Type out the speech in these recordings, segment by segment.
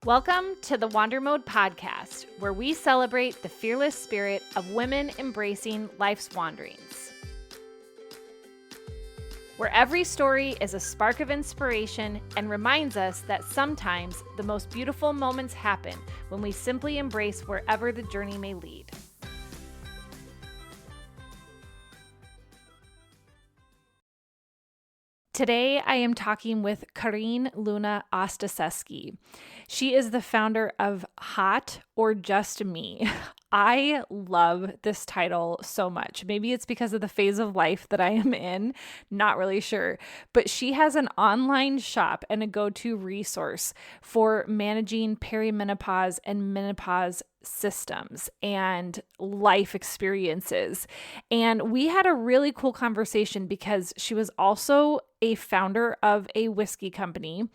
Welcome to the Wander Mode podcast, where we celebrate the fearless spirit of women embracing life's wanderings. Where every story is a spark of inspiration and reminds us that sometimes the most beautiful moments happen when we simply embrace wherever the journey may lead. Today, I am talking with Carin Luna Ostaseski. She is the founder of Hot or Just Me. I love this title so much. Maybe it's because of the phase of life that I am in, not really sure. But she has an online shop and a go-to resource for managing perimenopause and menopause systems and life experiences. And we had a really cool conversation because she was also a founder of a whiskey company.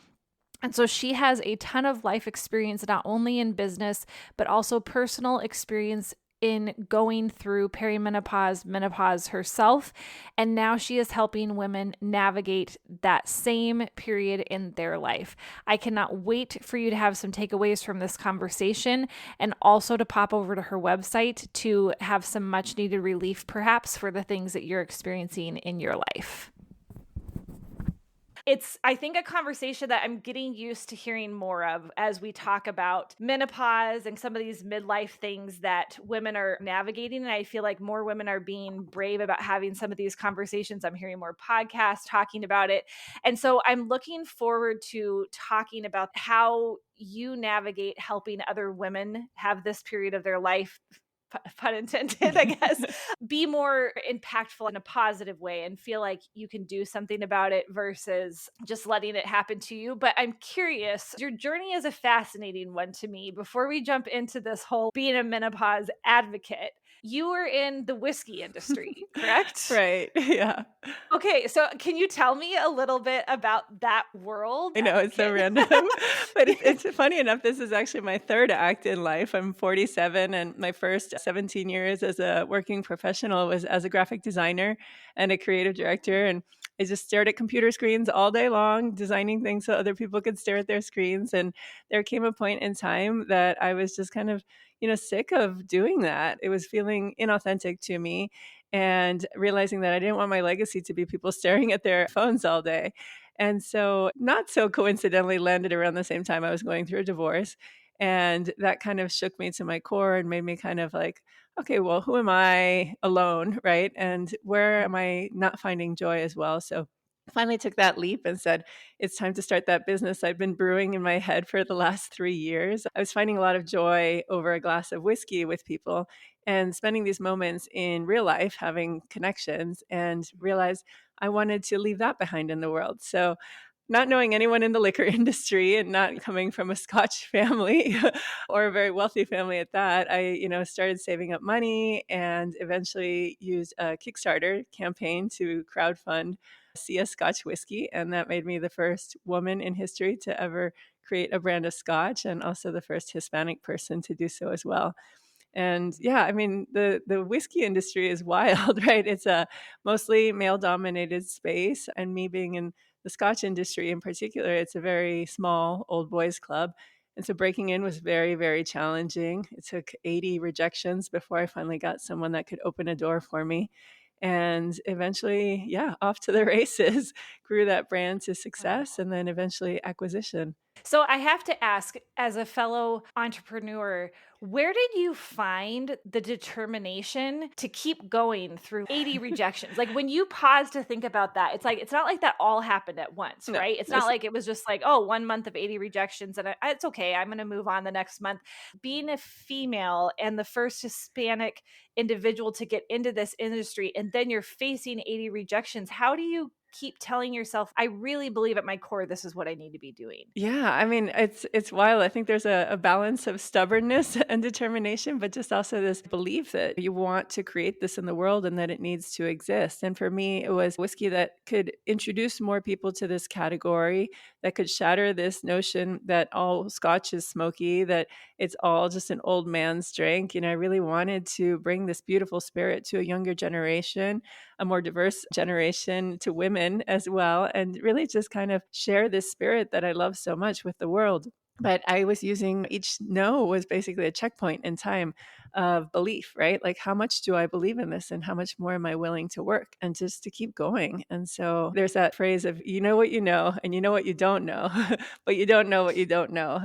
And so she has a ton of life experience, not only in business, but also personal experience in going through perimenopause, menopause herself. And now she is helping women navigate that same period in their life. I cannot wait for you to have some takeaways from this conversation and also to pop over to her website to have some much needed relief, perhaps, for the things that you're experiencing in your life. It's, I think, a conversation that I'm getting used to hearing more of as we talk about menopause and some of these midlife things that women are navigating. And I feel like more women are being brave about having some of these conversations. I'm hearing more podcasts talking about it. And so I'm looking forward to talking about how you navigate helping other women have this period of their life, pun intended, I guess, be more impactful in a positive way and feel like you can do something about it versus just letting it happen to you. But I'm curious, your journey is a fascinating one to me. Before we jump into this whole being a menopause advocate, you were in the whiskey industry, correct? Right. Yeah. Okay, so can you tell me a little bit about that world? I know it's so random, but it's funny enough. This is actually my third act in life. I'm 47, and my first 17 years as a working professional was as a graphic designer and a creative director. And I just stared at computer screens all day long, designing things so other people could stare at their screens. And there came a point in time that I was just kind of, sick of doing that. It was feeling inauthentic to me. And realizing that I didn't want my legacy to be people staring at their phones all day. And so, not so coincidentally, landed around the same time I was going through a divorce. And that kind of shook me to my core and made me kind of like, okay, well, who am I alone? Right. And where am I not finding joy as well? So, finally took that leap and said, it's time to start that business I've been brewing in my head for the last 3 years. I was finding a lot of joy over a glass of whiskey with people and spending these moments in real life, having connections, and realized I wanted to leave that behind in the world. So, not knowing anyone in the liquor industry and not coming from a Scotch family or a very wealthy family at that, I, started saving up money and eventually used a Kickstarter campaign to crowdfund CS Scotch whiskey. And that made me the first woman in history to ever create a brand of Scotch and also the first Hispanic person to do so as well. And yeah, I mean, the whiskey industry is wild, right? It's a mostly male dominated space. And me being in the Scotch industry in particular, it's a very small old boys club. And so breaking in was very, very challenging. It took 80 rejections before I finally got someone that could open a door for me. And eventually, yeah, off to the races, grew that brand to success and then eventually acquisition. So I have to ask, as a fellow entrepreneur, where did you find the determination to keep going through 80 rejections? Like when you pause to think about that, it's like, it's not like that all happened at once, No, right? It's not like it was just like, oh, 1 month of 80 rejections and it's okay. I'm going to move on the next month. Being a female and the first Hispanic individual to get into this industry, and then you're facing 80 rejections, how do you keep telling yourself, I really believe at my core, this is what I need to be doing? yeah, I mean, it's wild. I think there's a balance of stubbornness and determination, but just also this belief that you want to create this in the world and that it needs to exist. And for me, it was whiskey that could introduce more people to this category, that could shatter this notion that all Scotch is smoky, that it's all just an old man's drink. I really wanted to bring this beautiful spirit to a younger generation, a more diverse generation, to women as well, and really just kind of share this spirit that I love so much with the world. But I was using each no was basically a checkpoint in time of belief, right? Like, how much do I believe in this and how much more am I willing to work and just to keep going? And so there's that phrase of, you know what you know, and you know what you don't know, but you don't know what you don't know.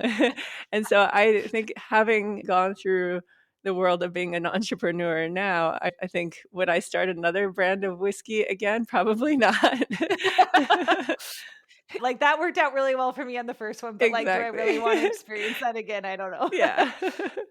And so I think having gone through the world of being an entrepreneur now, I think, would I start another brand of whiskey again? Probably not. Like, that worked out really well for me on the first one, but, like, do I really Exactly. want to experience that again? I don't know. Yeah.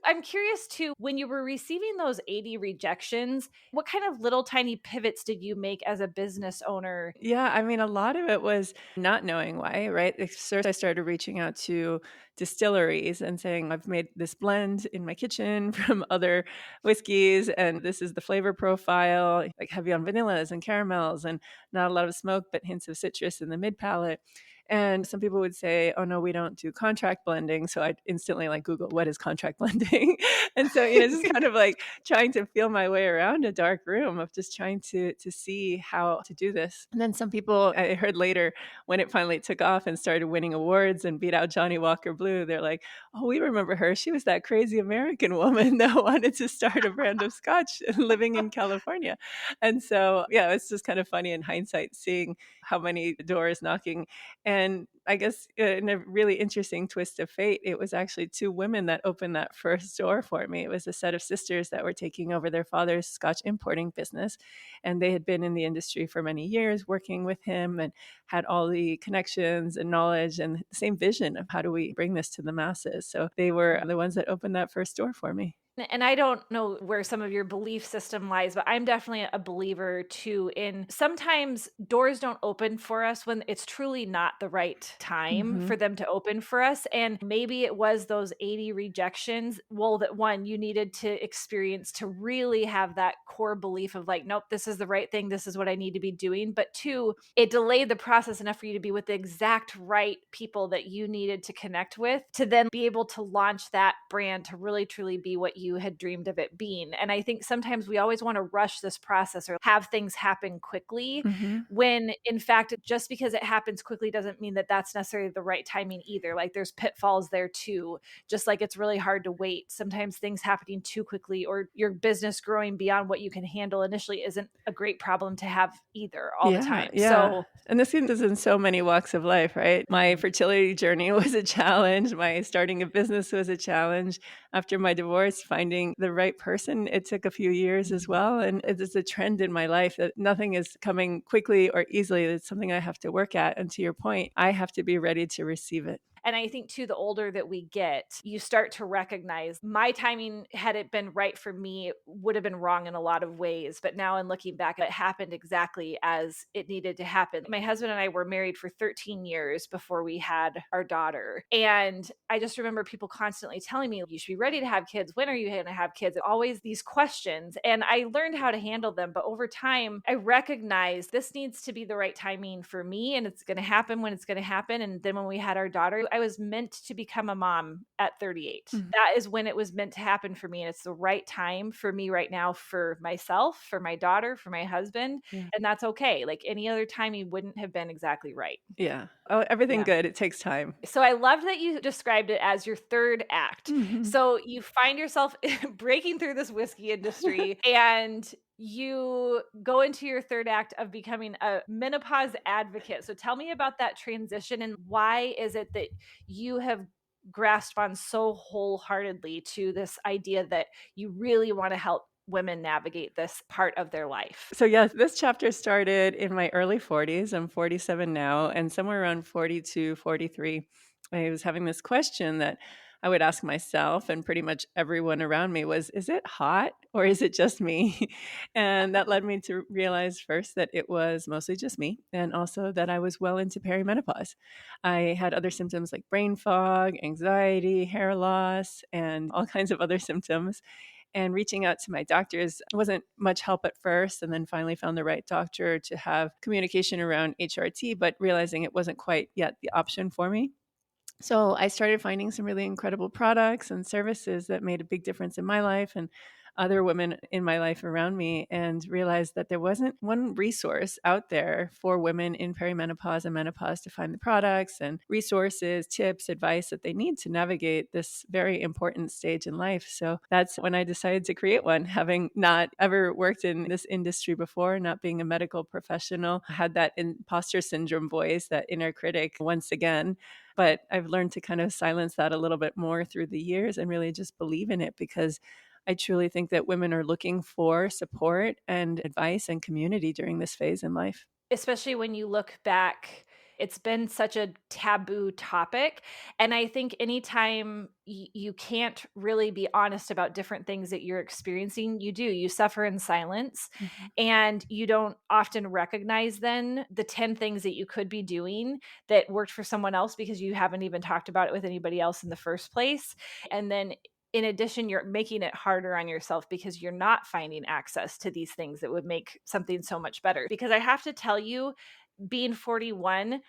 I'm curious too, when you were receiving those 80 rejections, what kind of little tiny pivots did you make as a business owner? Yeah, I mean, a lot of it was not knowing why, right? First, I started reaching out to distilleries and saying, I've made this blend in my kitchen from other whiskeys, and this is the flavor profile, like heavy on vanillas and caramels, and not a lot of smoke, but hints of citrus in the mid palate. And some people would say, oh, no, we don't do contract blending. So I'd instantly like Google, what is contract blending? And so, just kind of like trying to feel my way around a dark room of just trying to see how to do this. And then some people I heard later when it finally took off and started winning awards and beat out Johnny Walker Blue, they're like, oh, we remember her. She was that crazy American woman that wanted to start a brand of scotch living in California. And so, yeah, it's just kind of funny in hindsight seeing how many doors knocking. And I guess in a really interesting twist of fate, it was actually two women that opened that first door for me. It was a set of sisters that were taking over their father's Scotch importing business. And they had been in the industry for many years working with him and had all the connections and knowledge and the same vision of how do we bring this to the masses. So they were the ones that opened that first door for me. And I don't know where some of your belief system lies, but I'm definitely a believer too in sometimes doors don't open for us when it's truly not the right time Mm-hmm. for them to open for us. And maybe it was those 80 rejections. Well, that one you needed to experience to really have that core belief of like, nope, this is the right thing. This is what I need to be doing. But two, it delayed the process enough for you to be with the exact right people that you needed to connect with to then be able to launch that brand to really truly be what you had dreamed of it being. And I think sometimes we always want to rush this process or have things happen quickly Mm-hmm. when in fact, just because it happens quickly doesn't mean that that's necessarily the right timing either. Like there's pitfalls there too. Just like it's really hard to wait. Sometimes things happening too quickly or your business growing beyond what you can handle initially isn't a great problem to have either all the Yeah, time. yeah. So And this is in so many walks of life, right? My fertility journey was a challenge. My starting a business was a challenge. After my divorce, finding the right person, it took a few years as well. And it is a trend in my life that nothing is coming quickly or easily. It's something I have to work at. And to your point, I have to be ready to receive it. And I think too, the older that we get, you start to recognize my timing, had it been right for me, it would have been wrong in a lot of ways. But now in looking back, it happened exactly as it needed to happen. My husband and I were married for 13 years before we had our daughter. And I just remember people constantly telling me, you should be ready to have kids. When are you going to have kids? Always these questions. And I learned how to handle them. But over time, I recognized this needs to be the right timing for me. And it's going to happen when it's going to happen. And then when we had our daughter, I was meant to become a mom at 38. Mhm. That is when it was meant to happen for me. And it's the right time for me right now for myself, for my daughter, for my husband. Yeah. And that's okay. Like any other timing wouldn't have been exactly right. Yeah. Oh, everything Yeah. good. It takes time. So I loved that you described it as your third act. Mhm. So you find yourself breaking through this whiskey industry and you go into your third act of becoming a menopause advocate. So tell me about that transition and why is it that you have grasped on so wholeheartedly to this idea that you really want to help women navigate this part of their life? So, yes, this chapter started in my early 40s. I'm 47 now, and somewhere around 42, 43, I was having this question that I would ask myself and pretty much everyone around me was, is it hot or is it just me? And that led me to realize first that it was mostly just me and also that I was well into perimenopause. I had other symptoms like brain fog, anxiety, hair loss, and all kinds of other symptoms. And reaching out to my doctors wasn't much help at first, and then finally found the right doctor to have communication around HRT, but realizing it wasn't quite yet the option for me. So I started finding some really incredible products and services that made a big difference in my life. And other women in my life around me and realized that there wasn't one resource out there for women in perimenopause and menopause to find the products and resources, tips, advice that they need to navigate this very important stage in life. So that's when I decided to create one, having not ever worked in this industry before, not being a medical professional, had that imposter syndrome voice, that inner critic once again. But I've learned to kind of silence that a little bit more through the years and really just believe in it, because I truly think that women are looking for support and advice and community during this phase in life. Especially when you look back, it's been such a taboo topic, and I think anytime you can't really be honest about different things that you're experiencing, you suffer in silence, Mhm. and you don't often recognize then the 10 things that you could be doing that worked for someone else because you haven't even talked about it with anybody else in the first place, and then in addition, you're making it harder on yourself because you're not finding access to these things that would make something so much better. Because I have to tell you, being 41,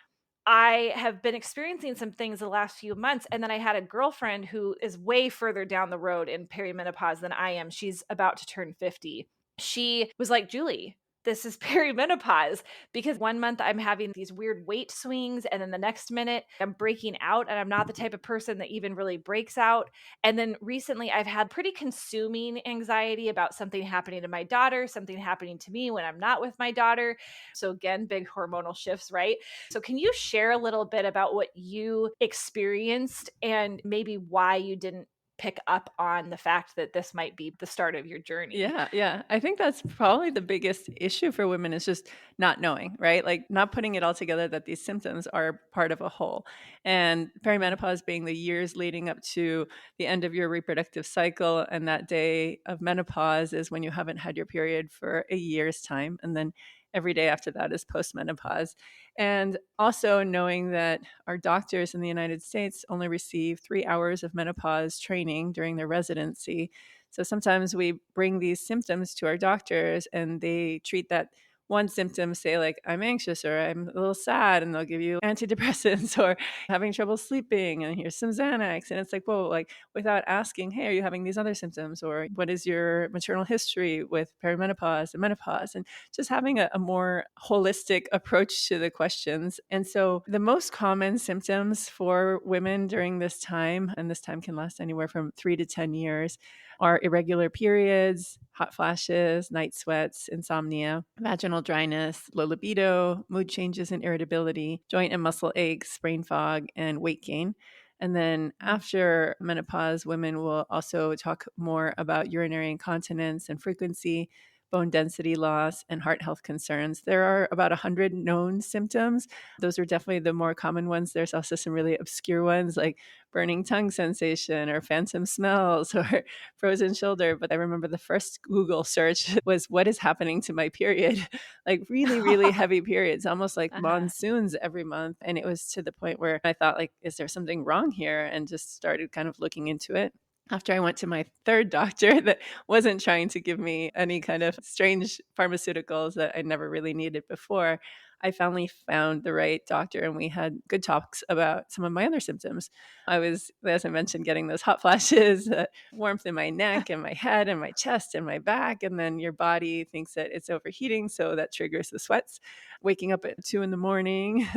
I have been experiencing some things the last few months. And then I had a girlfriend who is way further down the road in perimenopause than I am. She's about to turn 50. She was like, Julie, this is perimenopause, because one month I'm having these weird weight swings, and then the next minute I'm breaking out, and I'm not the type of person that even really breaks out. And then recently I've had pretty consuming anxiety about something happening to my daughter, something happening to me when I'm not with my daughter. So again, big hormonal shifts, right? So can you share a little bit about what you experienced and maybe why you didn't pick up on the fact that this might be the start of your journey? Yeah, yeah. I think that's probably the biggest issue for women, is just not knowing, right? Like not putting it all together that these symptoms are part of a whole. And perimenopause being the years leading up to the end of your reproductive cycle, and that day of menopause is when you haven't had your period for a year's time. And then every day after that is postmenopause. And also knowing that our doctors in the United States only receive 3 hours of menopause training during their residency. So sometimes we bring these symptoms to our doctors and they treat that one symptom, say like, I'm anxious or I'm a little sad, and they'll give you antidepressants, or having trouble sleeping and here's some Xanax. And it's like, whoa, like without asking, hey, are you having these other symptoms? Or what is your maternal history with perimenopause and menopause? And just having a more holistic approach to the questions. And so the most common symptoms for women during this time, and this time can last anywhere from 3 to 10 years, are irregular periods, hot flashes, night sweats, insomnia, vaginal dryness, low libido, mood changes and irritability, joint and muscle aches, brain fog, and weight gain. And then after menopause, women will also talk more about urinary incontinence and frequency, bone density loss, and heart health concerns. There are about 100 known symptoms. Those are definitely the more common ones. There's also some really obscure ones like burning tongue sensation or phantom smells or frozen shoulder. But I remember the first Google search was, what is happening to my period? Like really, really heavy periods, almost like Uh-huh. monsoons every month. And it was to the point where I thought, like, is there something wrong here? And just started kind of looking into it. After I went to my third doctor that wasn't trying to give me any kind of strange pharmaceuticals that I never really needed before, I finally found the right doctor and we had good talks about some of my other symptoms. I was, as I mentioned, getting those hot flashes, warmth in my neck and my head and my chest and my back. And then your body thinks that it's overheating. So that triggers the sweats. Waking up at 2 in the morning,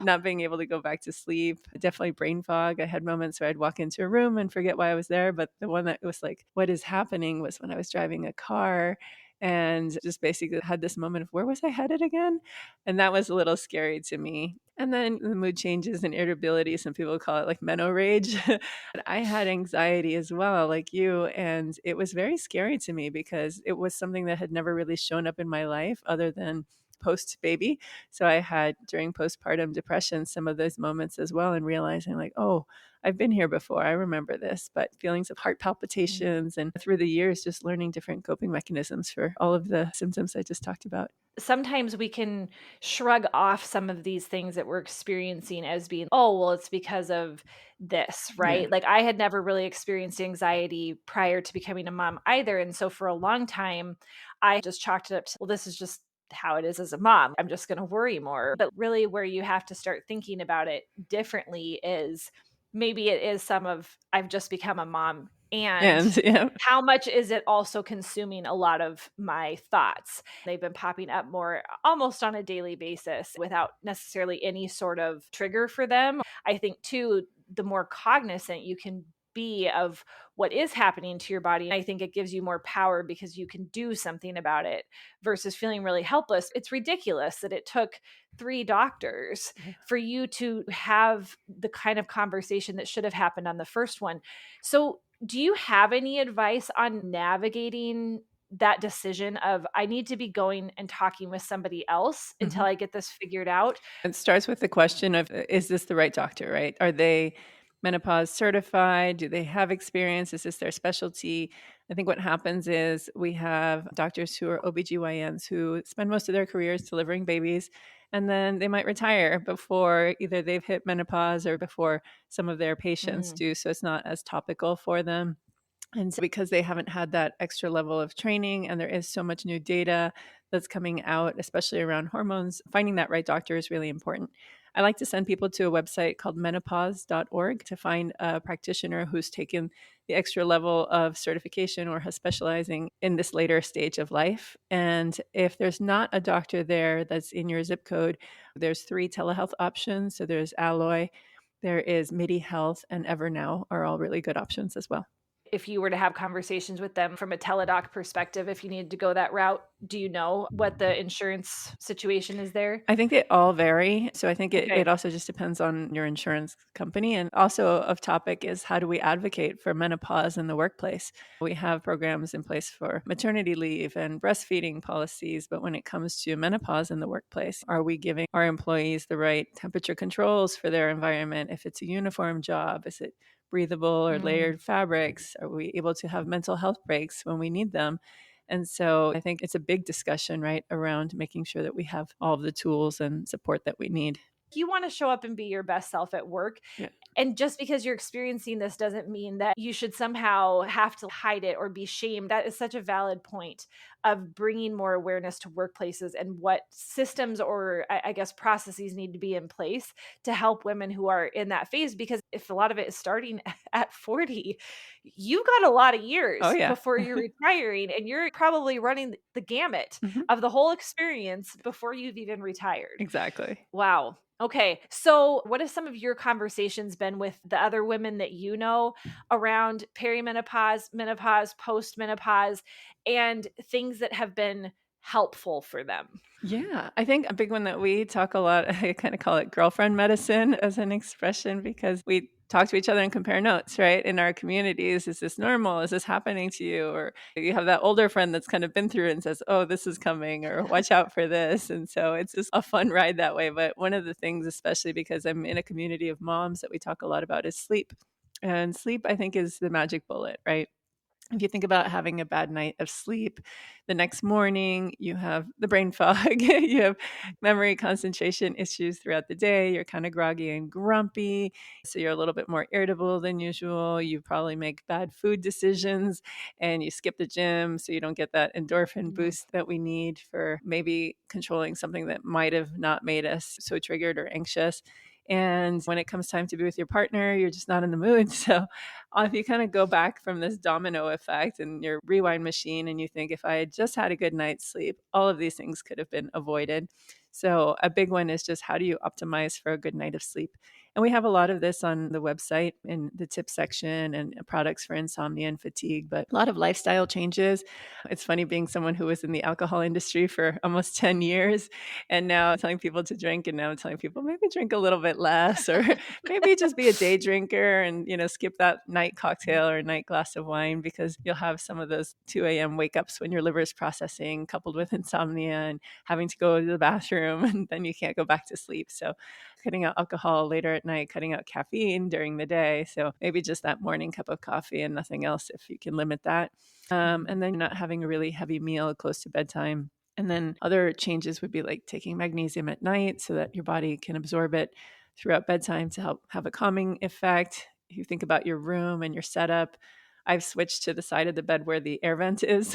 not being able to go back to sleep, definitely brain fog. I had moments where I'd walk into a room and forget why I was there. But the one that was like, what is happening, was when I was driving a car and just basically had this moment of, where was I headed again? And that was a little scary to me. And then the mood changes and irritability, some people call it like meno rage. But I had anxiety as well, like you. And it was very scary to me because it was something that had never really shown up in my life other than post baby. So I had during postpartum depression some of those moments as well, and realizing like, oh, I've been here before. I remember this, but feelings of heart palpitations, and through the years, just learning different coping mechanisms for all of the symptoms I just talked about. Sometimes we can shrug off some of these things that we're experiencing as being, oh, well, it's because of this, Yeah. right? Like I had never really experienced anxiety prior to becoming a mom either. And so for a long time, I just chalked it up to, well, this is just how it is as a mom. I'm just going to worry more. But really, where you have to start thinking about it differently is maybe it is some of I've just become a mom, and And yeah. how much is it also consuming a lot of my thoughts? They've been popping up more almost on a daily basis without necessarily any sort of trigger for them. I think too, the more cognizant you can be of what is happening to your body, I think it gives you more power because you can do something about it versus feeling really helpless. It's ridiculous that it took 3 doctors for you to have the kind of conversation that should have happened on the first one. So, do you have any advice on navigating that decision of I need to be going and talking with somebody else until Mhm. I get this figured out? It starts with the question of, is this the right doctor, right? Are they menopause certified? Do they have experience? Is this their specialty? I think what happens is we have doctors who are OBGYNs who spend most of their careers delivering babies, and then they might retire before either they've hit menopause or before some of their patients Mm. do. So it's not as topical for them. And so because they haven't had that extra level of training and there is so much new data that's coming out, especially around hormones, finding that right doctor is really important. I like to send people to a website called menopause.org to find a practitioner who's taken the extra level of certification or has specializing in this later stage of life. And if there's not a doctor there that's in your zip code, there's 3 telehealth options. So there's Alloy, there is MIDI Health, and Evernow are all really good options as well. If you were to have conversations with them from a teledoc perspective, if you needed to go that route, do you know what the insurance situation is there? I think they all vary. So I think it Okay. also just depends on your insurance company. And also, of topic is how do we advocate for menopause in the workplace? We have programs in place for maternity leave and breastfeeding policies. But when it comes to menopause in the workplace, are we giving our employees the right temperature controls for their environment? If it's a uniform job, is it breathable or Mm. layered fabrics? Are we able to have mental health breaks when we need them? And so I think it's a big discussion, right, around making sure that we have all of the tools and support that we need. You want to show up and be your best self at work. Yeah. And just because you're experiencing this doesn't mean that you should somehow have to hide it or be shamed. That is such a valid point of bringing more awareness to workplaces and what systems or I guess processes need to be in place to help women who are in that phase. Because if a lot of it is starting at 40, you got a lot of Oh, years yeah. before you're retiring, and you're probably running the gamut Mhm. of the whole experience before you've even retired. Exactly. Wow. Okay. So, what have some of your conversations been with the other women that you know around perimenopause, menopause, postmenopause, and things that have been helpful for them? Yeah, I think a big one that we talk a lot, I kind of call it girlfriend medicine as an expression because we talk to each other and compare notes, right? In our communities, is this normal? Is this happening to you? Or you have that older friend that's kind of been through it and says, oh, this is coming, or watch out for this. And so it's just a fun ride that way. But one of the things, especially because I'm in a community of moms that we talk a lot about, is sleep. And sleep, I think, is the magic bullet, right? If you think about having a bad night of sleep, the next morning you have the brain fog, you have memory concentration issues throughout the day, you're kind of groggy and grumpy, so you're a little bit more irritable than usual. You probably make bad food decisions and you skip the gym so you don't get that endorphin Mm. boost that we need for maybe controlling something that might have not made us so triggered or anxious. And when it comes time to be with your partner, you're just not in the mood. So if you kind of go back from this domino effect and your rewind machine and you think if I had just had a good night's sleep, all of these things could have been avoided. So a big one is just how do you optimize for a good night of sleep? And we have a lot of this on the website in the tip section and products for insomnia and fatigue, but a lot of lifestyle changes. It's funny being someone who was in the alcohol industry for almost 10 years and now telling people to drink and now I'm telling people maybe drink a little bit less or maybe just be a day drinker and, skip that night cocktail or night glass of wine because you'll have some of those 2 a.m. wake ups when your liver is processing coupled with insomnia and having to go to the bathroom and then you can't go back to sleep. So cutting out alcohol later at night, cutting out caffeine during the day. So maybe just that morning cup of coffee and nothing else if you can limit that. And then not having a really heavy meal close to bedtime. And then other changes would be like taking magnesium at night so that your body can absorb it throughout bedtime to help have a calming effect. You think about your room and your setup. I've switched to the side of the bed where the air vent is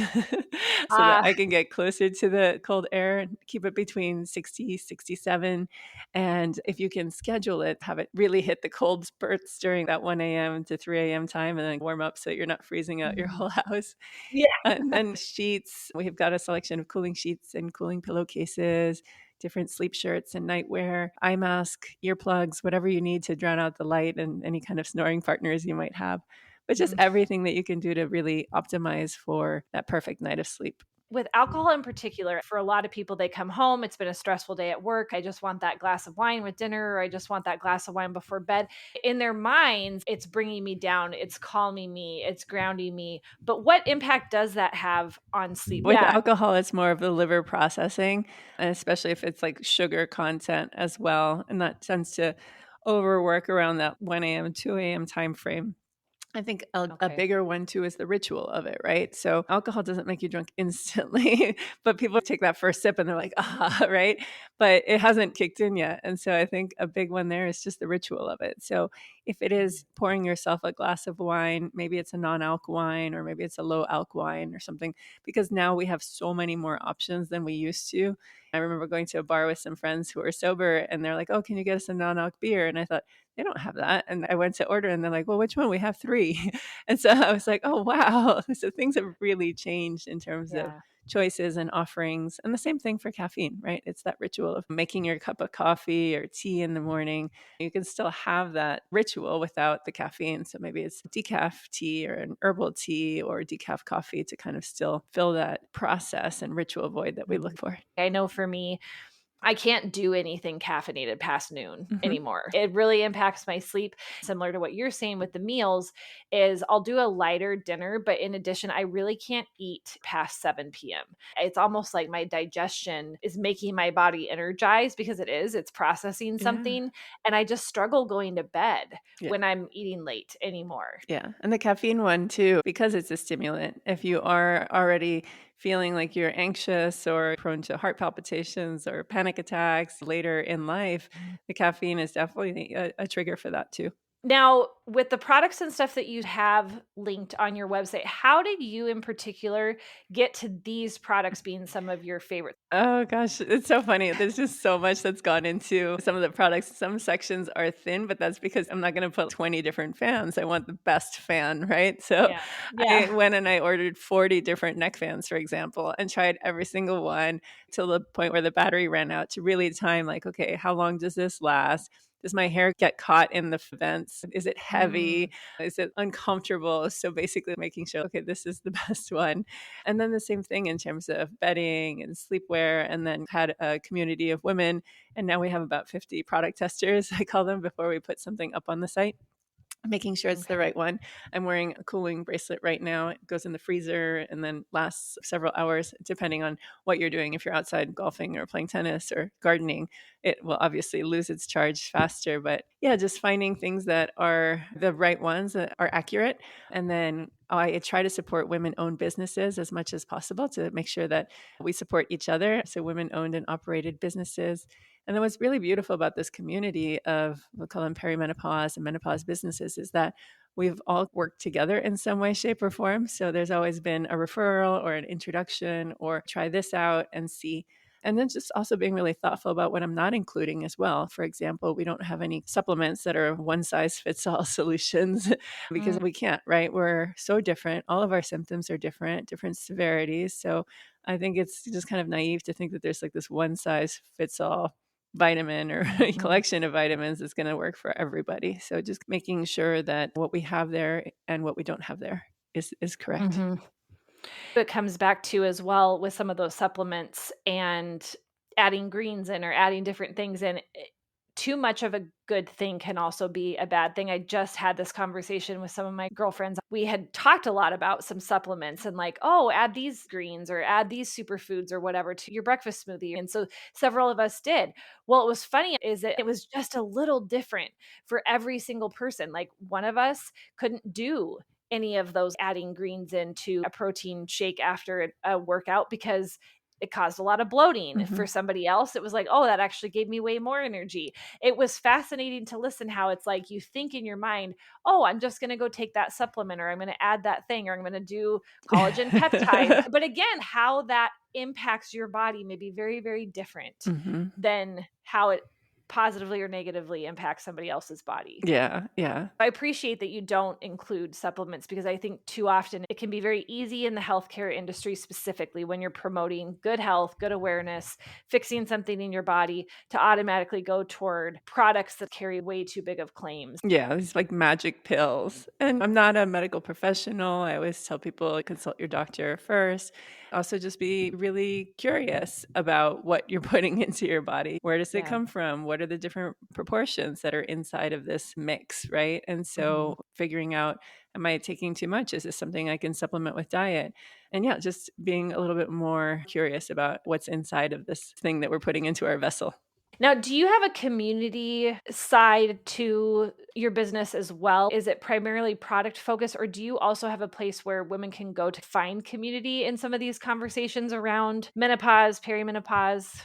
so that Ah, I can get closer to the cold air and keep it between 60, 67. And if you can schedule it, have it really hit the cold spurts during that 1 a.m. to 3 a.m. time and then warm up so you're not freezing out your mhm. whole house. Yeah. And then sheets, we've got a selection of cooling sheets and cooling pillowcases, different sleep shirts and nightwear, eye mask, earplugs, whatever you need to drown out the light and any kind of snoring partners you might have. But just Mhm. everything that you can do to really optimize for that perfect night of sleep. With alcohol in particular, for a lot of people, they come home, it's been a stressful day at work. I just want that glass of wine with dinner, or I just want that glass of wine before bed. In their minds, it's bringing me down, it's calming me, it's grounding me. But what impact does that have on sleep? With Yeah. alcohol, it's more of the liver processing, and especially if it's like sugar content as well. And that tends to overwork around that 1 a.m., 2 a.m. time frame. I think a Okay. bigger one too is the ritual of it, right? So alcohol doesn't make you drunk instantly, but people take that first sip and they're like, ah, right? But it hasn't kicked in yet. And so I think a big one there is just the ritual of it. So if it is pouring yourself a glass of wine, maybe it's a non-alc wine or maybe it's a low alc wine or something, because now we have so many more options than we used to. I remember going to a bar with some friends who were sober and they're like, oh, can you get us a non-alc beer? And I thought, they don't have that. And I went to order and they're like, well, which one? We have three. And so I was like, oh, wow. So things have really changed in terms of Yeah. choices and offerings. And the same thing for caffeine, right? It's that ritual of making your cup of coffee or tea in the morning. You can still have that ritual without the caffeine. So maybe it's decaf tea or an herbal tea or decaf coffee to kind of still fill that process and ritual void that we Mhm. look for. I know for me, I can't do anything caffeinated past noon Hmm. anymore. It really impacts my sleep. Similar to what you're saying with the meals is I'll do a lighter dinner, but in addition, I really can't eat past 7 p.m. It's almost like my digestion is making my body energized because it's processing Yeah. something. And I just struggle going to bed Yeah. when I'm eating late anymore. Yeah, and the caffeine one too, because it's a stimulant. If you are already feeling like you're anxious or prone to heart palpitations or panic attacks later in life, the caffeine is definitely a trigger for that too. Now, with the products and stuff that you have linked on your website, how did you in particular get to these products being some of your favorites? Oh gosh, it's so funny. There's just so much that's gone into some of the products. Some sections are thin, but that's because I'm not going to put 20 different fans. I want the best fan, right? So Yeah. I Yeah. went and I ordered 40 different neck fans, for example, and tried every single one till the point where the battery ran out to really time, like, okay, how long does this last? Does my hair get caught in the vents? Is it Mm, heavy? Is it uncomfortable? So basically making sure, okay, this is the best one. And then the same thing in terms of bedding and sleepwear, and then had a community of women. And now we have about 50 product testers, I call them, before we put something up on the site, making sure it's the okay. right one. I'm wearing a cooling bracelet right now. It goes in the freezer and then lasts several hours, depending on what you're doing. If you're outside golfing or playing tennis or gardening, it will obviously lose its charge faster. But yeah, just finding things that are the right ones that are accurate. And then I try to support women owned businesses as much as possible to make sure that we support each other. So, women owned and operated businesses. And then what's really beautiful about this community of, we'll call them perimenopause and menopause businesses, is that we've all worked together in some way, shape, or form. So there's always been a referral or an introduction or try this out and see. And then just also being really thoughtful about what I'm not including as well. For example, we don't have any supplements that are one size fits all solutions because Mm, we can't, right? We're so different. All of our symptoms are different, different severities. So I think it's just kind of naive to think that there's like this one size fits all vitamin or a mhm, collection of vitamins is going to work for everybody. So just making sure that what we have there and what we don't have there is correct. mhm. It comes back to as well with some of those supplements and adding greens in or adding different things in. Too much of a good thing can also be a bad thing. I just had this conversation with some of my girlfriends. We had talked a lot about some supplements and like, oh, add these greens or add these superfoods or whatever to your breakfast smoothie. And so several of us did. Well, it was funny is that it was just a little different for every single person. Like one of us couldn't do any of those adding greens into a protein shake after a workout because it caused a lot of bloating. Mm-hmm. For somebody else, it was like, oh, that actually gave me way more energy. It was fascinating to listen how it's like you think in your mind, oh, I'm just going to go take that supplement, or I'm going to add that thing, or I'm going to do collagen peptides. But again, how that impacts your body may be very, very different Mm-hmm. than how it positively or negatively impacts somebody else's body. Yeah, yeah. I appreciate that you don't include supplements, because I think too often it can be very easy in the healthcare industry, specifically when you're promoting good health, good awareness, fixing something in your body, to automatically go toward products that carry way too big of claims. Yeah, these like magic pills. And I'm not a medical professional. I always tell people consult your doctor first. Also, just be really curious about what you're putting into your body. Where does it Yeah. come from? What are the different proportions that are inside of this mix, right? And so figuring out, am I taking too much? Is this something I can supplement with diet? And yeah, just being a little bit more curious about what's inside of this thing that we're putting into our vessel. Now, do you have a community side to your business as well? Is it primarily product focused, or do you also have a place where women can go to find community in some of these conversations around menopause, perimenopause?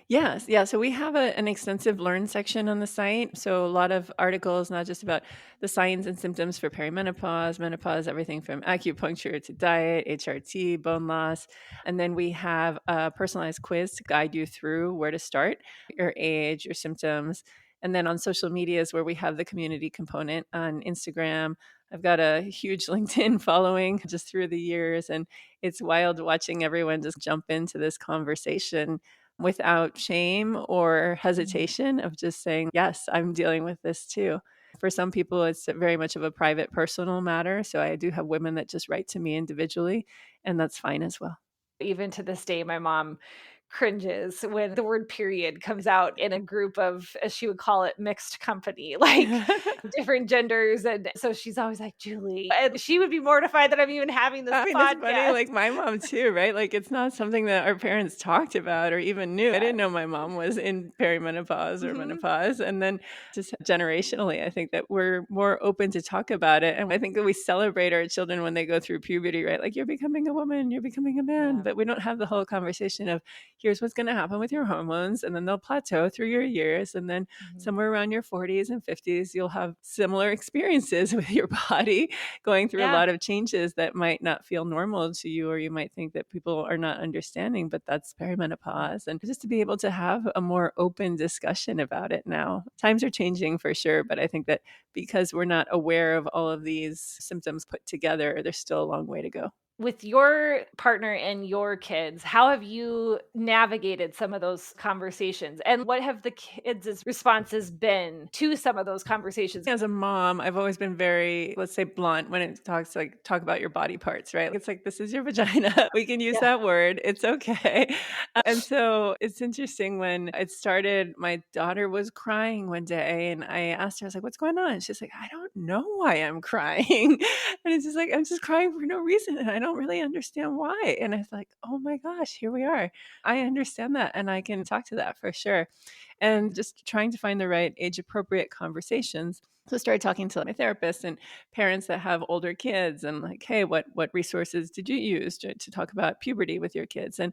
Yes. Yeah. So we have an extensive learn section on the site. So a lot of articles, not just about the signs and symptoms for perimenopause, menopause, everything from acupuncture to diet, HRT, bone loss. And then we have a personalized quiz to guide you through where to start, your age, your symptoms. And then on social media is where we have the community component on Instagram. I've got a huge LinkedIn following just through the years. And it's wild watching everyone just jump into this conversation without shame or hesitation of just saying, yes, I'm dealing with this too. For some people, it's very much of a private, personal matter. So I do have women that just write to me individually, and that's fine as well. Even to this day, my mom cringes when the word period comes out in a group of, as she would call it, mixed company, like different genders. And so she's always like, Julie, and she would be mortified that I'm even having this I mean, it's funny, podcast. like my mom too, right? Like it's not something that our parents talked about or even knew. I didn't know my mom was in perimenopause or Mhm. menopause. And then just generationally, I think that we're more open to talk about it. And I think that we celebrate our children when they go through puberty, right? Like you're becoming a woman, you're becoming a man. Yeah. But we don't have the whole conversation of here's what's going to happen with your hormones. And then they'll plateau through your years. And then Mhm. somewhere around your 40s and 50s, you'll have similar experiences with your body going through a Yeah. lot of changes that might not feel normal to you, or you might think that people are not understanding, but that's perimenopause. And just to be able to have a more open discussion about it now. Times are changing for sure, but I think that because we're not aware of all of these symptoms put together, there's still a long way to go. With your partner and your kids, how have you navigated some of those conversations? And what have the kids' responses been to some of those conversations? As a mom, I've always been very, let's say, blunt when it talks like talk about your body parts, right? It's like, this is your vagina. We can use Yeah. that word. It's okay. And so it's interesting when it started, my daughter was crying one day and I asked her, I was like, what's going on? She's like, I don't know why I'm crying. And it's just like, I'm just crying for no reason. And I don't really understand why. And I was like, oh my gosh, here we are. I understand that. And I can talk to that for sure. And just trying to find the right age appropriate conversations. So I started talking to my therapist and parents that have older kids and like, hey, what resources did you use to talk about puberty with your kids? And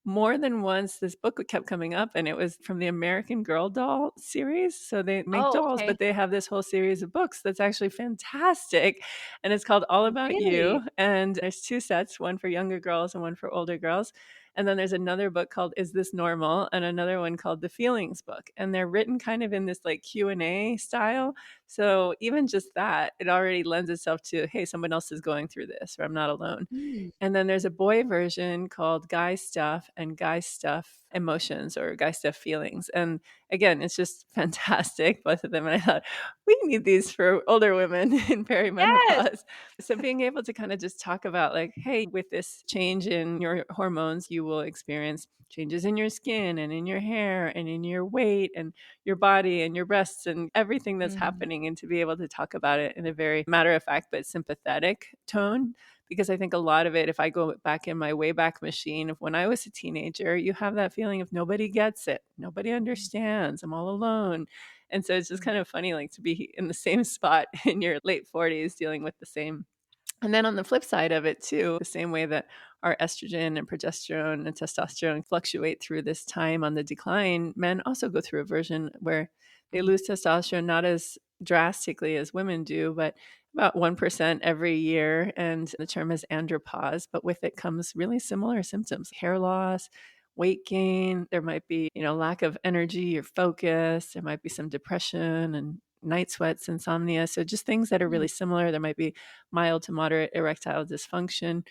more than once, this book kept coming up, and it was from the American Girl doll series. So they make Oh, dolls, okay. but they have this whole series of books that's actually fantastic. And it's called All About You. Really? And there's two sets, one for younger girls and one for older girls. And then there's another book called Is This Normal? And another one called The Feelings Book. And they're written kind of in this like Q&A style. So even just that, it already lends itself to, hey, someone else is going through this, or I'm not alone. Mm. And then there's a boy version called Guy Stuff and Guy Stuff Emotions or Guy Stuff Feelings. And again, it's just fantastic, both of them. And I thought, we need these for older women in Yes. perimenopause. So being able to kind of just talk about like, hey, with this change in your hormones, you will experience changes in your skin and in your hair and in your weight and your body and your breasts and everything that's Mhm. happening. And to be able to talk about it in a very matter of fact but sympathetic tone, because I think a lot of it, if I go back in my Wayback Machine of when I was a teenager, you have that feeling of nobody gets it, nobody understands, I'm all alone. And so it's just kind of funny, like to be in the same spot in your late 40s dealing with the same And then on the flip side of it too, the same way that our estrogen and progesterone and testosterone fluctuate through this time on the decline, men also go through a version where they lose testosterone not as drastically as women do, but about 1% every year. And the term is andropause, but with it comes really similar symptoms: hair loss, weight gain. There might be, lack of energy or focus. There might be some depression and night sweats, insomnia. So just things that are really similar. There might be mild to moderate erectile dysfunction.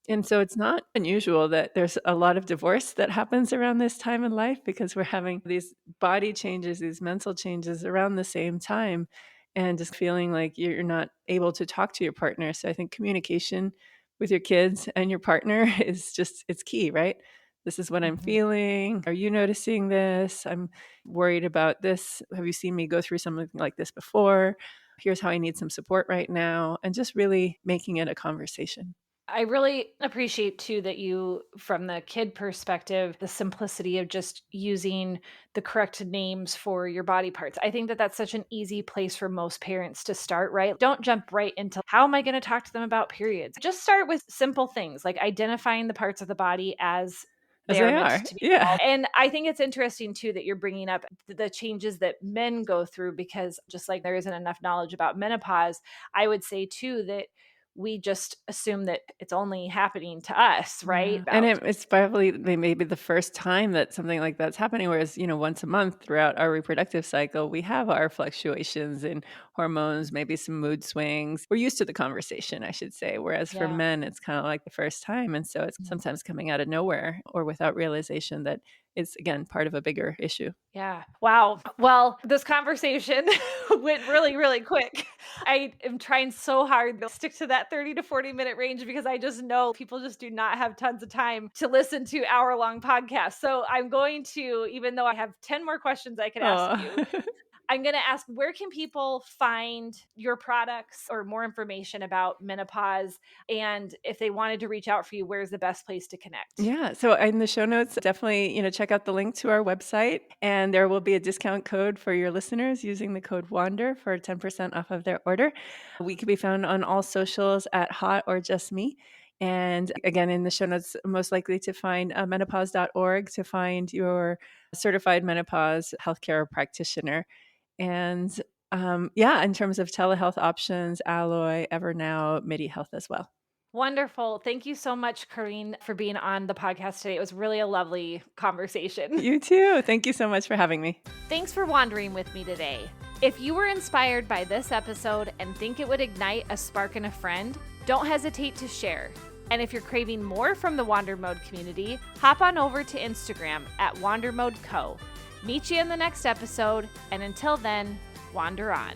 And so it's not unusual that there's a lot of divorce that happens around this time in life, because we're having these body changes, these mental changes around the same time, and just feeling like you're not able to talk to your partner. So I think communication with your kids and your partner it's key, right? This is what I'm feeling. Are you noticing this? I'm worried about this. Have you seen me go through something like this before? Here's how I need some support right now. And just really making it a conversation. I really appreciate too that you, from the kid perspective, the simplicity of just using the correct names for your body parts. I think that that's such an easy place for most parents to start, right? Don't jump right into how am I going to talk to them about periods? Just start with simple things like identifying the parts of the body as As they are they meant are. to be Yeah. called. And I think it's interesting too that you're bringing up the changes that men go through, because just like there isn't enough knowledge about menopause, I would say too that we just assume that it's only happening to us, right? Yeah. And it's probably maybe the first time that something like that's happening, whereas, once a month throughout our reproductive cycle, we have our fluctuations in hormones, maybe some mood swings. We're used to the conversation, I should say, whereas for men, it's kind of like the first time. And so it's sometimes coming out of nowhere or without realization that it's, again, part of a bigger issue. Yeah. Wow. Well, this conversation went really, really quick. I am trying so hard to stick to that 30 to 40-minute range, because I just know people just do not have tons of time to listen to hour-long podcasts. So I'm going to, even though I have 10 more questions I could ask you, I'm going to ask, where can people find your products or more information about menopause? And if they wanted to reach out for you, where's the best place to connect? Yeah. So in the show notes, definitely, check out the link to our website, and there will be a discount code for your listeners using the code WANDER for 10% off of their order. We can be found on all socials at Hot or Just Me. And again, in the show notes, most likely to find menopause.org to find your certified menopause healthcare practitioner. And in terms of telehealth options, Alloy, Evernow, MIDI Health as well. Wonderful. Thank you so much, Carin, for being on the podcast today. It was really a lovely conversation. You too. Thank you so much for having me. Thanks for wandering with me today. If you were inspired by this episode and think it would ignite a spark in a friend, don't hesitate to share. And if you're craving more from the Wander Mode community, hop on over to Instagram at WanderModeCo. Meet you in the next episode, and until then, wander on.